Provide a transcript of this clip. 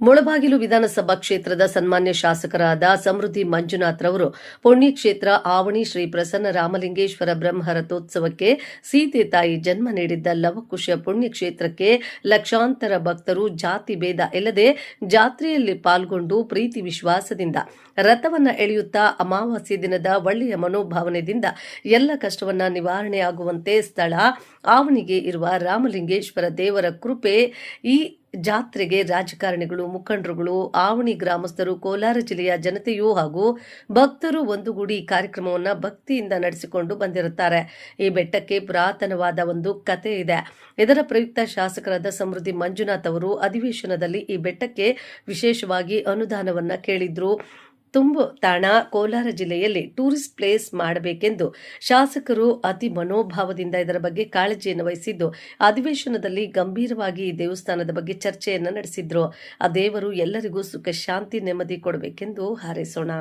ಮುಳಬಾಗಿಲು ವಿಧಾನಸಭಾ ಕ್ಷೇತ್ರದ ಸನ್ಮಾನ್ಯ ಶಾಸಕರಾದ ಸಮೃದ್ಧಿ ಮಂಜುನಾಥ್ ರವರು ಪುಣ್ಯಕ್ಷೇತ್ರ ಆವಣಿ ಶ್ರೀ ಪ್ರಸನ್ನ ರಾಮಲಿಂಗೇಶ್ವರ ಬ್ರಹ್ಮರಥೋತ್ಸವಕ್ಕೆ ಸೀತೆ ತಾಯಿ ಜನ್ಮ ನೀಡಿದ್ದ ಲವಕುಶ ಪುಣ್ಯಕ್ಷೇತ್ರಕ್ಕೆ ಲಕ್ಷಾಂತರ ಭಕ್ತರು ಜಾತಿ ಭೇದ ಇಲ್ಲದೆ ಜಾತ್ರೆಯಲ್ಲಿ ಪಾಲ್ಗೊಂಡು ಪ್ರೀತಿ ವಿಶ್ವಾಸದಿಂದ ರಥವನ್ನ ಎಳೆಯುತ್ತಾ ಅಮಾವಾಸ್ಯೆ ದಿನದ ಒಳ್ಳೆಯ ಮನೋಭಾವನೆಯಿಂದ ಎಲ್ಲ ಕಷ್ಟವನ್ನ ನಿವಾರಣೆಯಾಗುವಂತೆ ಸ್ಥಳ ಆವಣಿಗೆ ಇರುವ ರಾಮಲಿಂಗೇಶ್ವರ ದೇವರ ಕೃಪೆ. ಈ ಜಾತ್ರೆಗೆ ರಾಜಕಾರಣಿಗಳು, ಮುಖಂಡರುಗಳು, ಆವಣಿ ಗ್ರಾಮಸ್ಥರು, ಕೋಲಾರ ಜಿಲ್ಲೆಯ ಜನತೆಯೂ ಹಾಗೂ ಭಕ್ತರು ಒಂದುಗೂಡಿ ಈ ಕಾರ್ಯಕ್ರಮವನ್ನು ಭಕ್ತಿಯಿಂದ ನಡೆಸಿಕೊಂಡು ಬಂದಿರುತ್ತಾರೆ. ಈ ಬೆಟ್ಟಕ್ಕೆ ಪುರಾತನವಾದ ಒಂದು ಕಥೆ ಇದೆ. ಇದರ ಪ್ರಯುಕ್ತ ಶಾಸಕರಾದ ಸಮೃದ್ಧಿ ಮಂಜುನಾಥ್ ಅವರು ಅಧಿವೇಶನದಲ್ಲಿ ಈ ಬೆಟ್ಟಕ್ಕೆ ವಿಶೇಷವಾಗಿ ಅನುದಾನವನ್ನ ಕೇಳಿದ್ರು. ತುಂಬು ತಾಣ ಕೋಲಾರ ಜಿಲ್ಲೆಯಲ್ಲಿ ಟೂರಿಸ್ಟ್ ಪ್ಲೇಸ್ ಮಾಡಬೇಕೆಂದು ಶಾಸಕರು ಅತಿ ಮನೋಭಾವದಿಂದ ಇದರ ಬಗ್ಗೆ ಕಾಳಜಿಯನ್ನು ವಹಿಸಿದ್ದು ಅಧಿವೇಶನದಲ್ಲಿ ಗಂಭೀರವಾಗಿ ಈ ದೇವಸ್ಥಾನದ ಬಗ್ಗೆ ಚರ್ಚೆಯನ್ನು ನಡೆಸಿದ್ರು. ಆ ದೇವರು ಎಲ್ಲರಿಗೂ ಸುಖ ಶಾಂತಿ ನೆಮ್ಮದಿ ಕೊಡಬೇಕೆಂದು ಹಾರೈಸೋಣ.